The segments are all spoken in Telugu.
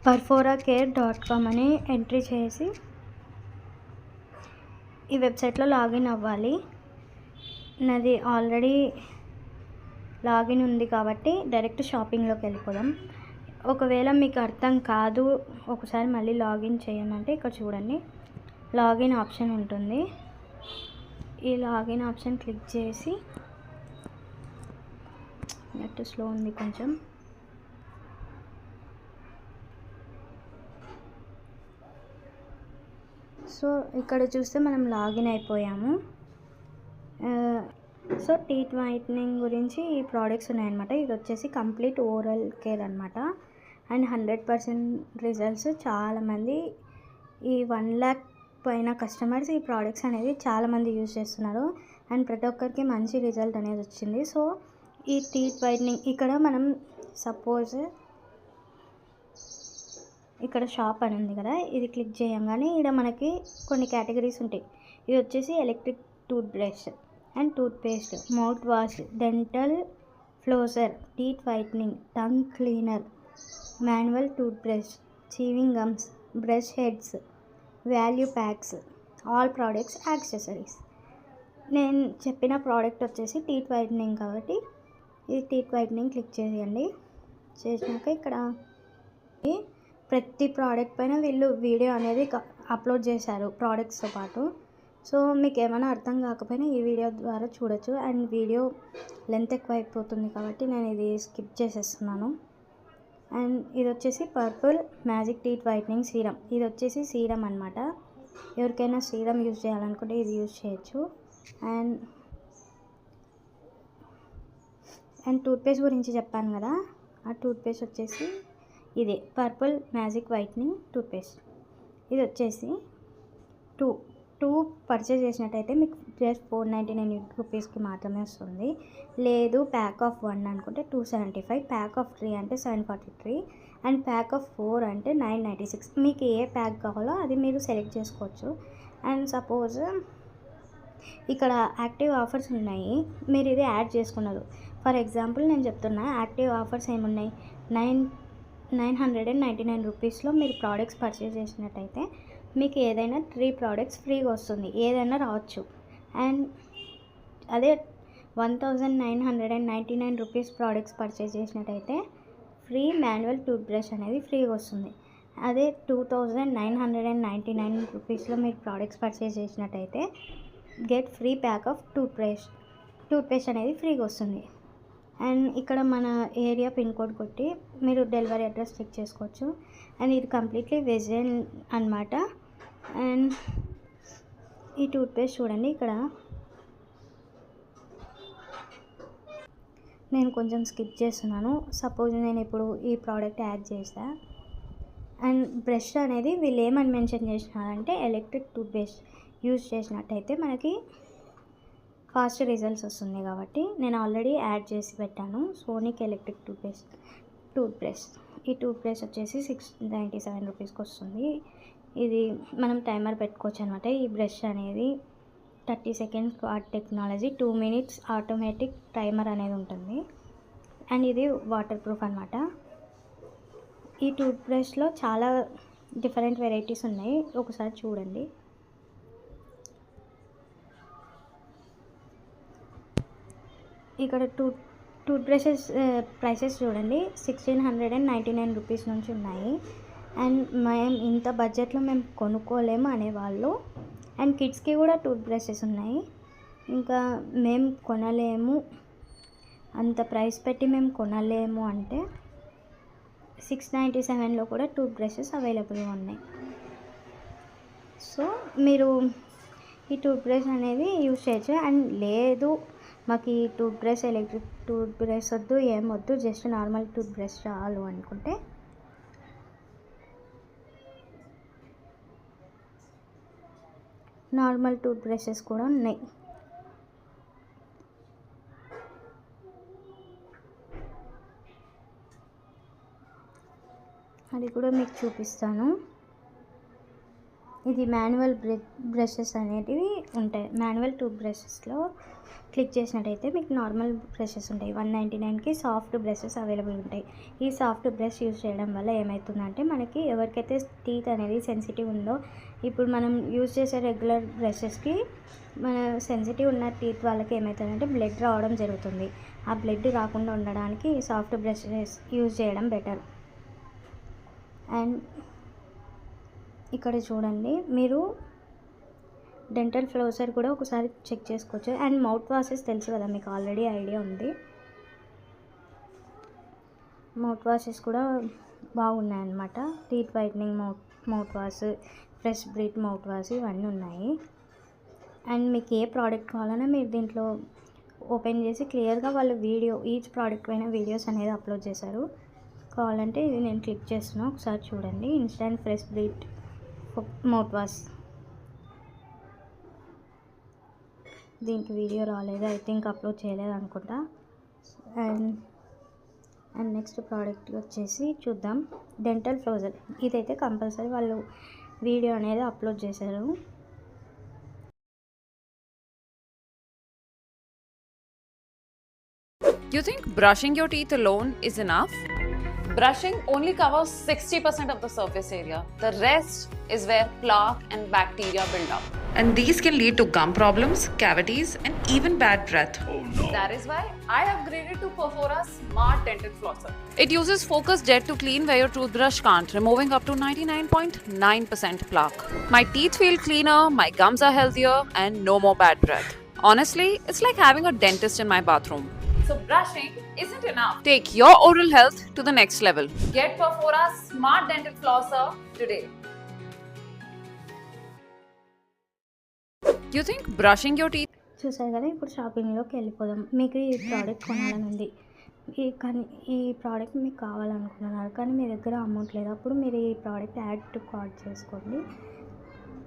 perforacare.com అని ఎంట్రీ చేసి ఈ వెబ్సైట్లో లాగిన్ అవ్వాలి. నాది ఆల్రెడీ లాగిన్ ఉంది కాబట్టి డైరెక్ట్ షాపింగ్లోకి వెళ్ళిపోదాం. ఒకవేళ మీకు అర్థం కాదు, ఒకసారి మళ్ళీ లాగిన్ చేయమంటే ఇక్కడ చూడండి, లాగిన్ ఆప్షన్ ఉంటుంది. ఈ లాగిన్ ఆప్షన్ క్లిక్ చేసి, నెట్ స్లో ఉంది కొంచెం, సో ఇక్కడ చూస్తే మనం లాగిన్ అయిపోయాము. సో టీత్ వైట్నింగ్ గురించి ఈ ప్రోడక్ట్స్ ఉన్నాయన్నమాట. ఇది వచ్చేసి కంప్లీట్ ఓరల్ కేర్ అనమాట. And 100% results. చాలామంది ఈ 1 lakh పైన కస్టమర్స్ ఈ ప్రోడక్ట్స్ అనేది చాలామంది యూజ్ చేస్తున్నారు. అండ్ ప్రతి ఒక్కరికి మంచి రిజల్ట్ అనేది వచ్చింది. సో ఈ టీత్ వైట్నింగ్ ఇక్కడ మనం సపోజ్ ఇక్కడ షాప్ అని ఉంది కదా, ఇది క్లిక్ చేయగానే ఇక్కడ మనకి కొన్ని కేటగిరీస్ ఉంటాయి. ఇది వచ్చేసి electric toothbrush and toothpaste, mouthwash, dental flosser, teeth whitening, tongue cleaner, manual toothbrush, chewing gums, brush heads, value packs, all products, accessories. నేను చెప్పిన ప్రోడక్ట్ వచ్చేసి టీత్ వైట్నింగ్ కాబట్టి ఇది టీత్ వైట్నింగ్ క్లిక్ చేయండి. చేసినాక ఇక్కడ ప్రతి ప్రోడక్ట్ పైన వీళ్ళు వీడియో అనేది అప్లోడ్ చేశారు ప్రోడక్ట్స్తో పాటు. సో మీకు ఏమైనా అర్థం కాకపోయినా ఈ వీడియో ద్వారా చూడొచ్చు. అండ్ వీడియో లెంత్ ఎక్కువ అయిపోతుంది కాబట్టి నేను ఇది స్కిప్ చేసేస్తున్నాను. అండ్ ఇది వచ్చేసి purple magic teeth whitening serum. ఇది వచ్చేసి సీరం అనమాట. ఎవరికైనా సీరం యూజ్ చేయాలనుకుంటే ఇది యూజ్ చేయొచ్చు. అండ్ టూత్పేస్ట్ గురించి చెప్పాను కదా, ఆ టూత్పేస్ట్ వచ్చేసి ఇదే పర్పుల్ మ్యాజిక్ వైట్నింగ్ టూత్పేస్ట్. ఇది వచ్చేసి టూ పర్చేజ్ చేసినట్టయితే మీకు జస్ట్ 499 రూపీస్కి మాత్రమే వస్తుంది. లేదు ప్యాక్ ఆఫ్ 1 అనుకుంటే 275, ప్యాక్ ఆఫ్ 3 అంటే 743, అండ్ ప్యాక్ ఆఫ్ 4 అంటే 996. మీకు ఏ ప్యాక్ కావాలో అది మీరు సెలెక్ట్ చేసుకోవచ్చు. అండ్ సపోజ్ ఇక్కడ యాక్టివ్ ఆఫర్స్ ఉన్నాయి, మీరు ఇది యాడ్ చేసుకున్నారు. ఫర్ ఎగ్జాంపుల్ నేను చెప్తున్నా, యాక్టివ్ ఆఫర్స్ ఏమున్నాయి, 999 రూపీస్లో మీరు ప్రోడక్ట్స్ పర్చేజ్ చేసినట్టయితే మీకు ఏదైనా 3 ప్రోడక్ట్స్ ఫ్రీగా వస్తుంది, ఏదైనా రావచ్చు. అండ్ అదే 1999 రూపీస్ ప్రోడక్ట్స్ పర్చేజ్ చేసినట్టయితే ఫ్రీ మాన్యువల్ టూత్ బ్రష్ అనేది ఫ్రీగా వస్తుంది. అదే 2999 రూపీస్లో మీరు ప్రోడక్ట్స్ పర్చేజ్ చేసినట్టయితే get free pack of toothpaste అనేది ఫ్రీగా వస్తుంది. అండ్ ఇక్కడ మన ఏరియా పిన్ కోడ్ కొట్టి మీరు డెలివరీ అడ్రస్ చెక్ చేసుకోవచ్చు. అండ్ ఇది కంప్లీట్లీ వెజ్ అనమాట. అండ్ ఈ టూత్పేస్ట్ చూడండి, ఇక్కడ నేను కొంచెం స్కిప్ చేస్తున్నాను. సపోజ్ నేను ఇప్పుడు ఈ ప్రోడక్ట్ యాడ్ చేసా. అండ్ బ్రష్ అనేది వీళ్ళు ఏమని మెన్షన్ చేసినారంటే ఎలక్ట్రిక్ టూత్పేస్ట్ యూజ్ చేసినట్టయితే మనకి ఫాస్ట్ రిజల్ట్స్ వస్తుంది కాబట్టి నేను ఆల్రెడీ యాడ్ చేసి పెట్టాను. Sonic electric tooth brush. ఈ టూత్ బ్రష్ వచ్చేసి 697 రూపీస్కి వస్తుంది. ఇది మనం టైమర్ పెట్టుకోవచ్చు అనమాట. ఈ బ్రష్ అనేది 30 seconds quad technology, 2 minutes automatic timer అనేది ఉంటుంది. అండ్ ఇది వాటర్ ప్రూఫ్ అనమాట. ఈ టూత్ బ్రష్లో చాలా డిఫరెంట్ వెరైటీస్ ఉన్నాయి, ఒకసారి చూడండి. ఇక్కడ టూత్ బ్రషెస్ ప్రైసెస్ చూడండి, 1699 రూపీస్ నుంచి ఉన్నాయి. అండ్ మేము ఇంత బడ్జెట్లో మేము కొనుక్కోలేము అనేవాళ్ళు. అండ్ కిడ్స్కి కూడా టూత్ బ్రషెస్ ఉన్నాయి. ఇంకా మేము కొనలేము, అంత ప్రైస్ పెట్టి మేము కొనలేము అంటే 697లో కూడా టూత్ బ్రషెస్ అవైలబుల్గా ఉన్నాయి. సో మీరు ఈ టూత్ బ్రష్ అనేది యూజ్ చేయొచ్చు. అండ్ లేదు మాకు ఈ tooth brush electric tooth brush వద్దు, ఏం వద్దు, జస్ట్ నార్మల్ టూత్ బ్రష్ చాలు అనుకుంటే నార్మల్ టూత్ బ్రషెస్ కూడా ఉన్నాయి. అది కూడా మీకు చూపిస్తాను. ఇది మాన్యువల్ బ్రషెస్ అనేటివి ఉంటాయి. మాన్యువల్ టూత్ బ్రషెస్లో క్లిక్ చేసినట్టయితే మీకు నార్మల్ బ్రషెస్ ఉంటాయి. 199కి సాఫ్ట్ బ్రషెస్ అవైలబుల్ ఉంటాయి. ఈ సాఫ్ట్ బ్రష్ యూజ్ చేయడం వల్ల ఏమవుతుందంటే మనకి ఎవరికైతే టీత్ అనేది సెన్సిటివ్ ఉందో, ఇప్పుడు మనం యూజ్ చేసే రెగ్యులర్ బ్రషెస్కి మన సెన్సిటివ్ ఉన్న టీత్ వాళ్ళకి ఏమవుతుందంటే బ్లడ్ రావడం జరుగుతుంది. ఆ బ్లడ్ రాకుండా ఉండడానికి సాఫ్ట్ బ్రషెస్ యూజ్ చేయడం బెటర్. అండ్ ఇక్కడ చూడండి, మీరు డెంటల్ ఫ్లోసర్ కూడా ఒకసారి చెక్ చేసుకోవచ్చు. అండ్ మౌత్ వాషెస్ తెలుసు కదా మీకు, ఆల్రెడీ ఐడియా ఉంది. మౌత్ వాషెస్ కూడా బాగున్నాయన్నమాట. Teeth whitening mouthwash, fresh breath mouthwash ఇవన్నీ ఉన్నాయి. అండ్ మీకు ఏ ప్రోడక్ట్ కావాలన్నా మీరు దీంట్లో ఓపెన్ చేసి క్లియర్గా వాళ్ళు ఈచ్ ప్రోడక్ట్ పైన వీడియోస్ అనేది అప్లోడ్ చేశారు. కావాలంటే ఇది నేను క్లిక్ చేస్తున్నాను, ఒకసారి చూడండి. Instant fresh breath mouthwash, దీనికి వీడియో రాలేదు, ఐ థింక్ అప్లోడ్ చేయలేదు అనుకుంటా. అండ్ నెక్స్ట్ ప్రోడక్ట్ వచ్చేసి చూద్దాం, డెంటల్ ఫ్లోజర్. ఇదైతే కంపల్సరీ వాళ్ళు వీడియో అనేది అప్లోడ్ చేశారు. You think brushing your teeth alone is enough? Brushing only covers 60% of the surface area. The rest is where plaque and bacteria build up. And these can lead to gum problems, cavities, and even bad breath. Oh no! That is why I upgraded to Perfora Smart Dental Flosser. It uses focused jet to clean where your toothbrush can't, removing up to 99.9% plaque. My teeth feel cleaner, my gums are healthier, and no more bad breath. Honestly, it's like having a dentist in my bathroom. So brushing isn't enough. Take your oral health to the next level. Get Perfora Smart Dental Flosser today. You think brushing your teeth? చూసారు కదా, ఇప్పుడు షాపింగ్లోకి వెళ్ళిపోదాం. మీకు ఈ ప్రోడక్ట్ కొనాలని ఉంది, కానీ ఈ ప్రోడక్ట్ మీకు కావాలనుకుంటున్నారు, కానీ మీ దగ్గర అమౌంట్ లేదు. అప్పుడు మీరు ఈ ప్రోడక్ట్ యాడ్ టు కార్ట్ చేసుకోండి.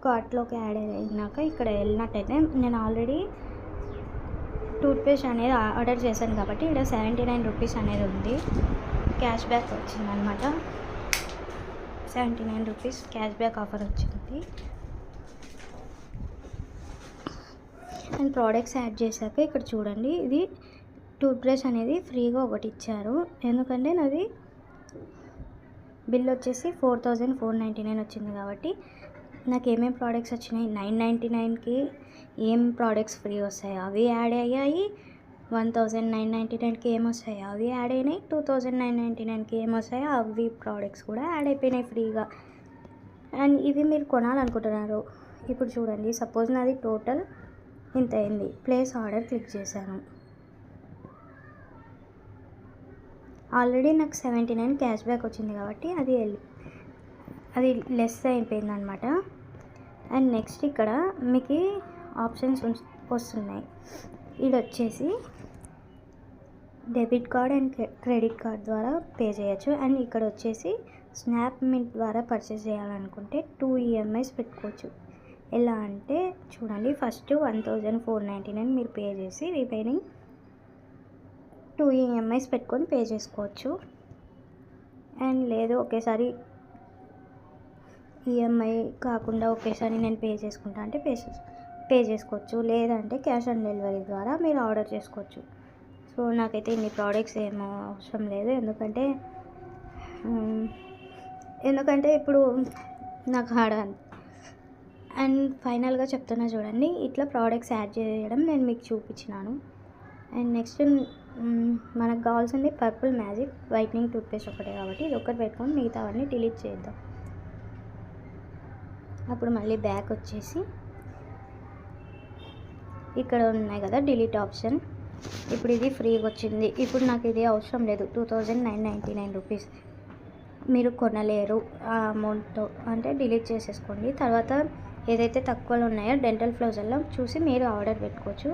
కార్ట్లోకి యాడ్ అయినాక ఇక్కడ వెళ్ళినట్టయితే నేను ఆల్రెడీ టూత్పేస్ట్ అనేది ఆర్డర్ చేశాను కాబట్టి ఇక్కడ 79 రూపీస్ అనేది ఉంది. క్యాష్ బ్యాక్ వచ్చిందనమాట. 79 రూపీస్ క్యాష్ బ్యాక్ ఆఫర్ వచ్చింది. అండ్ ప్రోడక్ట్స్ యాడ్ చేశాక ఇక్కడ చూడండి, ఇది టూత్బ్రష్ అనేది ఫ్రీగా ఒకటి ఇచ్చారు. ఎందుకంటే నాది బిల్ వచ్చేసి 4499 వచ్చింది కాబట్టి నాకు ఏమేమి ప్రోడక్ట్స్ వచ్చినాయి, 999కి ఏం ప్రోడక్ట్స్ ఫ్రీ వస్తాయి అవి యాడ్ అయ్యాయి, 1999కి ఏమొస్తాయి అవి యాడ్ అయినాయి, 2999కి ఏమొస్తాయి అవి ప్రోడక్ట్స్ కూడా యాడ్ అయిపోయినాయి ఫ్రీగా. అండ్ ఇవి మీరు కొనాలనుకుంటున్నారు. ఇప్పుడు చూడండి, సపోజ్ నాది టోటల్ ఇంత అయింది. ప్లేస్ ఆర్డర్ క్లిక్ చేశాను. ఆల్రెడీ నాకు 79 క్యాష్ బ్యాక్ వచ్చింది కాబట్టి అది లెస్ అయిపోయింది అనమాట. అండ్ నెక్స్ట్ ఇక్కడ మీకు ఆప్షన్స్ వస్తున్నాయి. ఇది వచ్చేసి debit card and credit card ద్వారా పే చేయొచ్చు. అండ్ ఇక్కడ వచ్చేసి స్నాప్ మింట్ ద్వారా పర్చేస్ చేయాలనుకుంటే 2 EMIs పెట్టుకోవచ్చు. ఎలా అంటే చూడండి, ఫస్ట్ 1499 మీరు పే చేసి రిమైనింగ్ 2 EMIs పెట్టుకొని పే చేసుకోవచ్చు. అండ్ లేదు ఒకేసారి ఈఎంఐ కాకుండా ఒకేసారి నేను పే చేసుకుంటా అంటే పే చేసుకోవచ్చు. లేదంటే క్యాష్ ఆన్ డెలివరీ ద్వారా మీరు ఆర్డర్ చేసుకోవచ్చు. సో నాకైతే ఇన్ని ప్రోడక్ట్స్ ఏమో అవసరం లేదు, ఎందుకంటే ఇప్పుడు నాకు అండ్ ఫైనల్గా చెప్తున్నా చూడండి, ఇట్లా ప్రోడక్ట్స్ యాడ్ చేయడం నేను మీకు చూపించినాను. అండ్ నెక్స్ట్ మనకు కావాల్సింది పర్పుల్ మ్యాజిక్ వైట్నింగ్ టూత్పేస్ట్ ఒకటే కాబట్టి ఇది ఒకటి పెట్టుకొని మిగతావన్నీ డిలీట్ చేద్దాం. అప్పుడు మళ్ళీ బ్యాక్ వచ్చేసి ఇక్కడ ఉన్నాయి కదా డిలీట్ ఆప్షన్, ఇప్పుడు ఇది ఫ్రీగా వచ్చింది. ఇప్పుడు నాకు ఇది అవసరం లేదు, 2999 రూపీస్ మీరు కొనలేరు ఆ అమౌంట్తో అంటే డిలీట్ చేసేసుకోండి. తర్వాత ఏదైతే తక్కువలో ఉన్నాయో డెంటల్ ఫ్లోజర్లో చూసి మీరు ఆర్డర్ పెట్టుకోవచ్చు.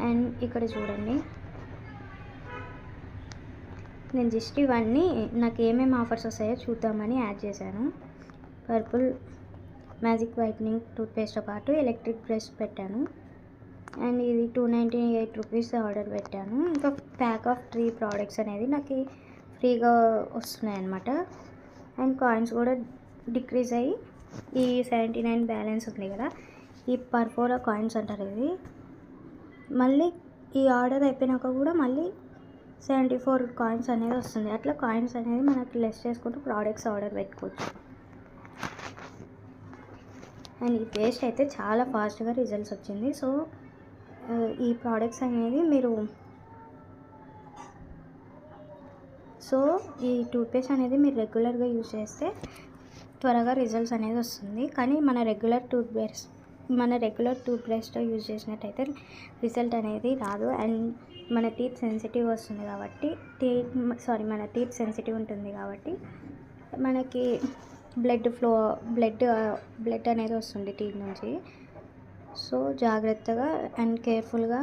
అండ్ ఇక్కడ చూడండి, నేను జస్ట్ ఇవన్నీ నాకు ఏమేమి ఆఫర్స్ వస్తాయో చూద్దామని యాడ్ చేశాను. పర్పుల్ మ్యాజిక్ వైట్నింగ్ టూత్పేస్ట్తో పాటు ఎలక్ట్రిక్ బ్రష్ పెట్టాను. అండ్ ఇది 298 రూపీస్ ఆర్డర్ పెట్టాను. ఇంకా ప్యాక్ ఆఫ్ 3 ప్రోడక్ట్స్ అనేది నాకు ఫ్రీగా వస్తున్నాయి అన్నమాట. అండ్ కాయిన్స్ కూడా డిక్రీజ్ అయ్యి ఈ 79 బ్యాలెన్స్ ఉంది కదా, ఈ పర్ఫోరా కాయిన్స్ అంటారు ఇది. మళ్ళీ ఈ ఆర్డర్ అయిపోయినాక కూడా మళ్ళీ 74 కాయిన్స్ అనేది వస్తుంది. అట్లా కాయిన్స్ అనేది మనకి లెస్ చేసుకుంటూ ప్రోడక్ట్స్ ఆర్డర్ పెట్టుకోవచ్చు. అండ్ ఈ పేస్ట్ అయితే చాలా ఫాస్ట్గా రిజల్ట్స్ వచ్చింది. ఈ ప్రోడక్ట్స్ అనేది ఈ టూత్పేస్ట్ అనేది మీరు రెగ్యులర్గా యూజ్ చేస్తే త్వరగా రిజల్ట్స్ అనేది వస్తుంది. కానీ మన రెగ్యులర్ టూత్బ్రష్తో యూజ్ చేసినట్టయితే రిజల్ట్ అనేది రాదు. అండ్ మన టీత్ సెన్సిటివ్ వస్తుంది కాబట్టి మన టీత్ సెన్సిటివ్ ఉంటుంది కాబట్టి మనకి బ్లడ్ అనేది వస్తుంది టీత్ నుంచి. సో జాగ్రత్తగా అండ్ కేర్ఫుల్గా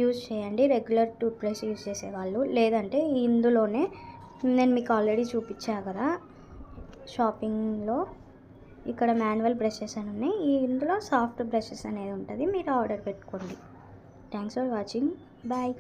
యూజ్ చేయండి రెగ్యులర్ టూత్బ్రష్ యూజ్ చేసేవాళ్ళు. లేదంటే ఇందులోనే నేను మీకు ఆల్రెడీ చూపించా కదా షాపింగ్లో, ఇక్కడ మాన్యువల్ బ్రషెస్ అని ఉన్నాయి, ఇందులో సాఫ్ట్ బ్రషెస్ అనేది ఉంటుంది. మీరు ఆర్డర్ పెట్టుకోండి. Thanks for watching. బాయ్.